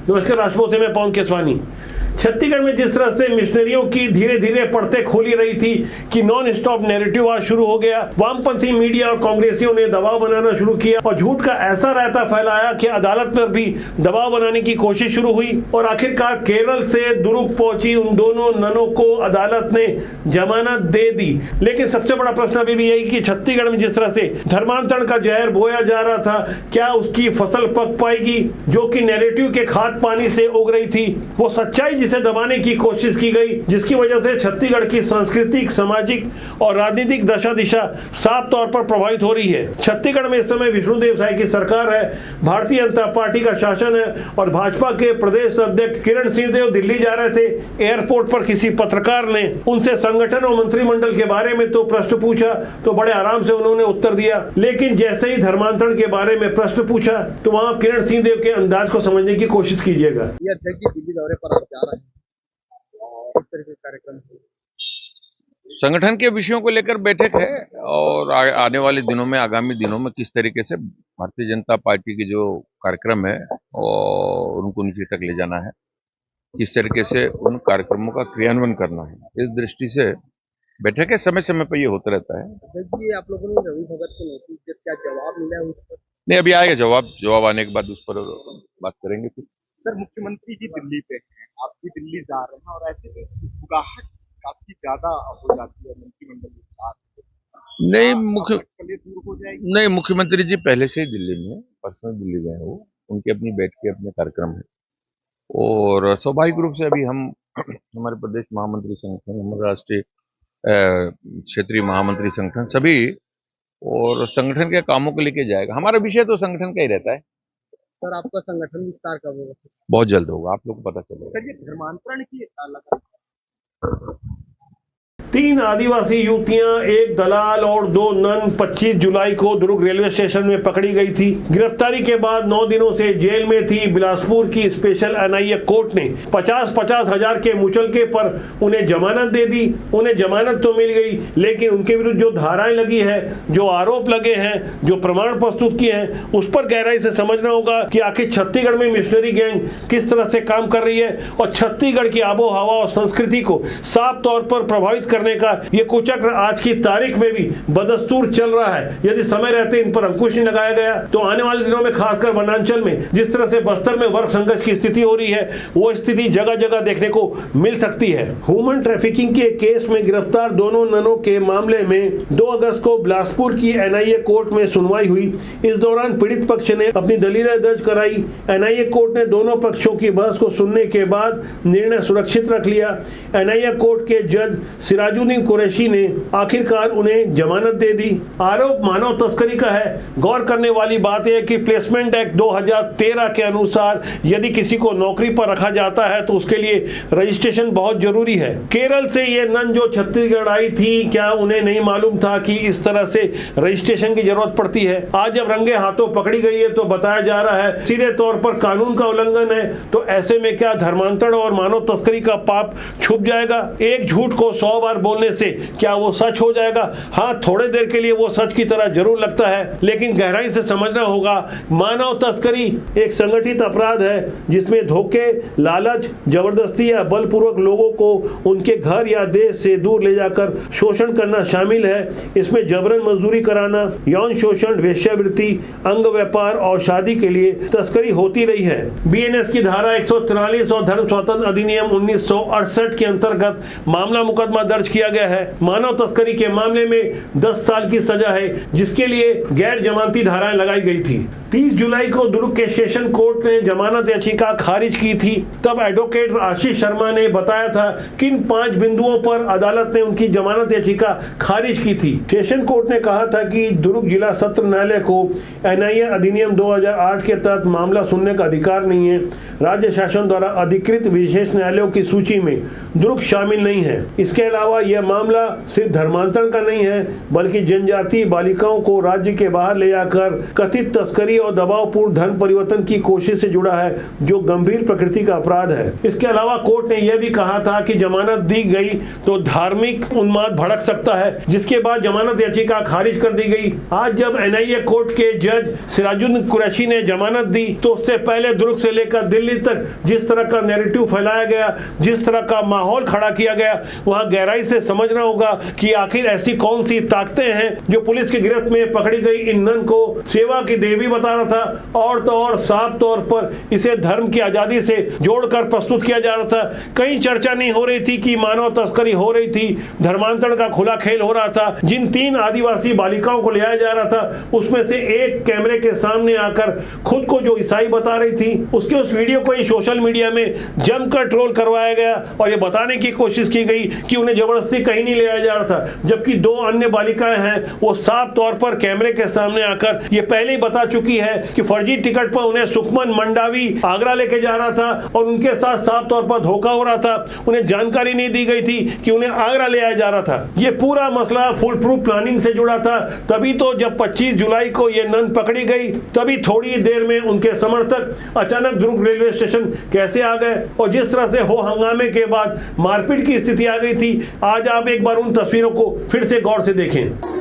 नमस्कार, राजपूत से मैं पवन केसवानी। छत्तीसगढ़ में जिस तरह से मिशनरियों की धीरे धीरे पड़ते खोली रही थी कि नॉन स्टॉप नैरेटिव आज शुरू हो गया, वामपंथी मीडिया और कांग्रेसियों ने दबाव बनाना शुरू किया और झूठ का ऐसा रायता फैलाया कि अदालत पर भी दबाव बनाने की कोशिश शुरू हुई और आखिरकार केरल से दुरुक पहुंची उन दोनों ननों को अदालत ने जमानत दे दी। लेकिन सबसे बड़ा प्रश्न अभी भी यही कि छत्तीसगढ़ में जिस तरह से धर्मांतरण का जहर बोया जा रहा था, क्या उसकी फसल पक पाएगी? जो कि नैरेटिव के खाद पानी से उग रही थी, वो सच्चाई जिसे दबाने की कोशिश की गई, जिसकी वजह से छत्तीसगढ़ की सांस्कृतिक, सामाजिक और राजनीतिक दशा दिशा साफ तौर पर प्रभावित हो रही है। छत्तीसगढ़ में इस समय विष्णुदेव साय की सरकार है, भारतीय जनता पार्टी का शासन है और भाजपा के प्रदेश अध्यक्ष किरण सिंहदेव दिल्ली जा रहे थे। एयरपोर्ट पर किसी पत्रकार ने उनसे संगठन और मंत्रिमंडल के बारे में तो प्रश्न पूछा तो बड़े आराम से उन्होंने उत्तर दिया, लेकिन जैसे ही धर्मांतरण के बारे में प्रश्न पूछा तो वहां किरण सिंहदेव के अंदाज को समझने की कोशिश कीजिएगा। अध्यक्ष जी, दिल्ली दौरे पर आप जा रहे हैं, किस तरह के कार्यक्रम? संगठन के विषयों को लेकर बैठक है और आने वाले दिनों में, आगामी दिनों में किस तरीके से भारतीय जनता पार्टी के जो कार्यक्रम है और उनको नीचे तक ले जाना है, किस तरीके से उन कार्यक्रमों का क्रियान्वयन करना है, इस दृष्टि से बैठक है। समय समय पर ये होता रहता है। अध्यक्ष जी, आप लोगों ने रवि भगत को नोटिस दिया, क्या जवाब मिला उस पर? नहीं, अभी आएगा जवाब आने के बाद उस पर बात करेंगे। फिर सर, मुख्यमंत्री जी दिल्ली पे हैं, आप भी दिल्ली जा रहे हैं और ऐसे में उगाहट काफी ज्यादा हो जाती है मंत्रिमंडल विस्तार। नहीं, मुख्यमंत्री जी पहले से ही दिल्ली में है, पर्सनल दिल्ली गए वो, उनके अपनी बैठ के अपने कार्यक्रम है और स्वाभाविक रूप से अभी हम हमारे प्रदेश महामंत्री संगठन, हमारे राष्ट्रीय क्षेत्रीय महामंत्री संगठन सभी और संगठन के कामों को लेके जाएगा। हमारा विषय तो संगठन का ही रहता है। सर, आपका संगठन विस्तार कब होगा? बहुत जल्द होगा, आप लोग को पता चलेगा। सर, ये धर्मांतरण की अलग 3 आदिवासी युवतियां, एक दलाल और 2 नन 25 जुलाई को दुर्ग रेलवे स्टेशन में पकड़ी गई थी। गिरफ्तारी के बाद 9 दिनों से जेल में थी। बिलासपुर की स्पेशल एनआईए कोर्ट ने 50-50 हजार के मुचलके पर उन्हें जमानत दे दी। उन्हें जमानत तो मिल गई, लेकिन उनके विरुद्ध जो धाराएं लगी है, जो आरोप लगे हैं, जो प्रमाण प्रस्तुत किए हैं, उस पर गहराई से समझना होगा कि आखिर छत्तीसगढ़ में मिशनरी गैंग किस तरह से काम कर रही है और छत्तीसगढ़ की आबो हवा और संस्कृति को साफ तौर पर प्रभावित करने का ये कुचक्र आज की तारीख में भी बदस्तूर चल रहा है। यदि समय रहते इन पर अंकुश नहीं लगाया गया तो आने वाले दिनों में, खासकर वनांचल में जिस तरह से बस्तर में वर्ग संघर्ष की स्थिति हो रही है, वो स्थिति जगह जगह देखने को मिल सकती है। ह्यूमन ट्रैफिकिंग के केस में गिरफ्तार दोनों ननों के मामले में 2 अगस्त को बिलासपुर की एनआईए कोर्ट में सुनवाई हुई। इस दौरान पीड़ित पक्ष ने अपनी दलीलें दर्ज कराई। एनआईए कोर्ट ने दोनों पक्षों की बहस को सुनने के बाद निर्णय सुरक्षित रख लिया। एनआईए कोर्ट के जज सिराजुद्दीन कुरैशी ने आखिरकार उन्हें जमानत दे दी। आरोप मानव तस्करी का है। गौर करने वाली बात यह है कि प्लेसमेंट एक्ट 2013 के अनुसार यदि किसी को नौकरी पर रखा जाता है तो उसके लिए रजिस्ट्रेशन बहुत जरूरी है। केरल से ये नन जो छत्तीसगढ़ आई थी, क्या उन्हें नहीं मालूम था कि इस तरह से रजिस्ट्रेशन की जरूरत पड़ती है? आज जब रंगे हाथों पकड़ी गई है तो बताया जा रहा है सीधे तौर पर कानून का उल्लंघन है। तो ऐसे में क्या धर्मांतरण और मानव तस्करी का पाप छुप जाएगा? एक झूठ को 100 बार बोलने से क्या वो सच हो जाएगा? हाँ, थोड़े देर के लिए वो सच की तरह जरूर लगता है, लेकिन गहराई से समझना होगा मानव तस्करी एक संगठित अपराध है जिसमें धोखे, लालच, जबरदस्ती या बलपूर्वक लोगों को उनके घर या देश से दूर ले जाकर शोषण करना शामिल है। इसमें जबरन मजदूरी कराना, यौन शोषण, वेश्यावृत्ति, अंग व्यापार और शादी के लिए तस्करी होती रही है। बीएनएस की धारा 143 और धर्म स्वतंत्र अधिनियम 1968 के अंतर्गत मामला मुकदमा दर्ज किया गया है। मानव तस्करी के मामले में 10 साल की सजा है, जिसके लिए गैर जमानती धाराएं लगाई गई थी। 30 जुलाई को दुर्ग के सेशन कोर्ट ने जमानत याचिका खारिज की थी। तब एडवोकेट आशीष शर्मा ने बताया था किन 5 बिंदुओं पर अदालत ने उनकी जमानत याचिका खारिज की थी। सेशन कोर्ट ने कहा था कि दुर्ग जिला सत्र न्यायालय को एनआईए अधिनियम 2008 के तहत मामला सुनने का अधिकार नहीं है। राज्य शासन द्वारा अधिकृत विशेष न्यायालयों की सूची में दुर्ग शामिल नहीं है। इसके अलावा अलावा यह मामला सिर्फ धर्मांतरण का नहीं है, बल्कि जनजातीय बालिकाओं को राज्य के बाहर ले जाकर कथित तस्करी और दबावपूर्ण धर्म परिवर्तन की कोशिश से जुड़ा है, जो गंभीर प्रकृति का अपराध है। इसके अलावा कोर्ट ने यह भी कहा था कि जमानत दी गई तो धार्मिक उन्माद भड़क सकता है, जिसके बाद जमानत याचिका खारिज कर दी गई। आज जब एनआईए कोर्ट के जज सिराजुद्दीन कुरैशी ने जमानत दी, तो उससे पहले दुर्ग से लेकर दिल्ली तक जिस तरह का नैरेटिव फैलाया गया, जिस तरह का माहौल खड़ा किया गया, वहां गहराई से समझना होगा कि आखिर ऐसी कौन सी ताकतें हैं जो पुलिस की गिरफ्त में पकड़ी गई इन नन को सेवा की देवी बता रहा था, और तो और साफ तौर पर इसे धर्म की आजादी से जोड़कर प्रस्तुत किया जा रहा था। कहीं चर्चा नहीं हो रही थी कि मानव तस्करी हो रही थी, धर्मांतरण का खुला खेल हो रहा था। जिन 3 आदिवासी बालिकाओं को लिया जा रहा था, उसमें से एक कैमरे के सामने आकर खुद को जो ईसाई बता रही थी, उसके उस वीडियो को सोशल मीडिया में जमकर ट्रोल करवाया गया और ये बताने की कोशिश की गई कि उन्हें जबरदस्ती कहीं नहीं ले जाया जा रहा था, जबकि 2 अन्य बालिकाएं हैं, वो साफ तौर पर कैमरे के सामने आकर ये पहले ही बता चुकी है कि फर्जी टिकट पर उन्हें सुखमन मंडावी आगरा लेके जा रहा था और उनके साथ साफ तौर पर धोखा हो रहा था। उन्हें जानकारी नहीं दी गई थी कि उन्हें आगरा ले आया जा रहा था। ये पूरा मसला फुल प्रूफ प्लानिंग से जुड़ा था। तभी तो जब 25 जुलाई को ये नन पकड़ी गई, तभी थोड़ी देर में उनके समर्थक अचानक दुर्ग रेलवे स्टेशन कैसे आ गए और जिस तरह से हो हंगामे के बाद मारपीट की स्थिति आ गई थी। आज आप एक बार उन तस्वीरों को फिर से गौर से देखें।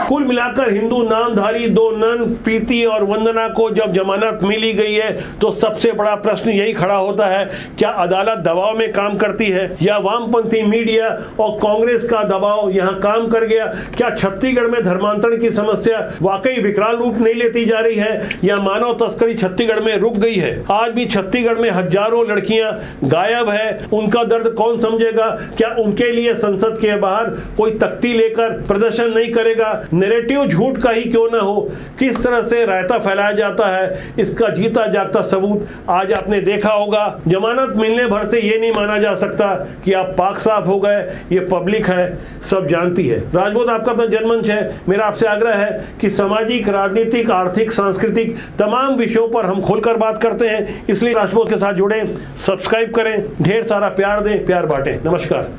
कुल मिलाकर हिंदू नामधारी 2 नन प्रीति और वंदना को जब जमानत मिली गई है, तो सबसे बड़ा प्रश्न यही खड़ा होता है, क्या अदालत दबाव में काम करती है या वामपंथी मीडिया और कांग्रेस का दबाव यहां काम कर गया? क्या छत्तीसगढ़ में धर्मांतरण की समस्या वाकई विकराल रूप नहीं लेती जा रही है या मानव तस्करी छत्तीसगढ़ में रुक गई है? आज भी छत्तीसगढ़ में हजारों लड़कियां गायब है। उनका दर्द कौन समझेगा? क्या उनके लिए संसद के बाहर कोई तख्ती लेकर प्रदर्शन नहीं करेगा? नैरेटिव झूठ का ही क्यों ना हो, किस तरह से रायता फैलाया जाता है, इसका जीता जागता सबूत आज आपने देखा होगा। जमानत मिलने भर से ये नहीं माना जा सकता कि आप पाक साफ हो गए। ये पब्लिक है, सब जानती है। राजपूत आपका अपना जनमंच है। मेरा आपसे आग्रह है कि सामाजिक, राजनीतिक, आर्थिक, सांस्कृतिक तमाम विषयों पर हम खुलकर बात करते हैं, इसलिए राजपूत के साथ जुड़ें, सब्सक्राइब करें, ढेर सारा प्यार दें, प्यार बांटें। नमस्कार।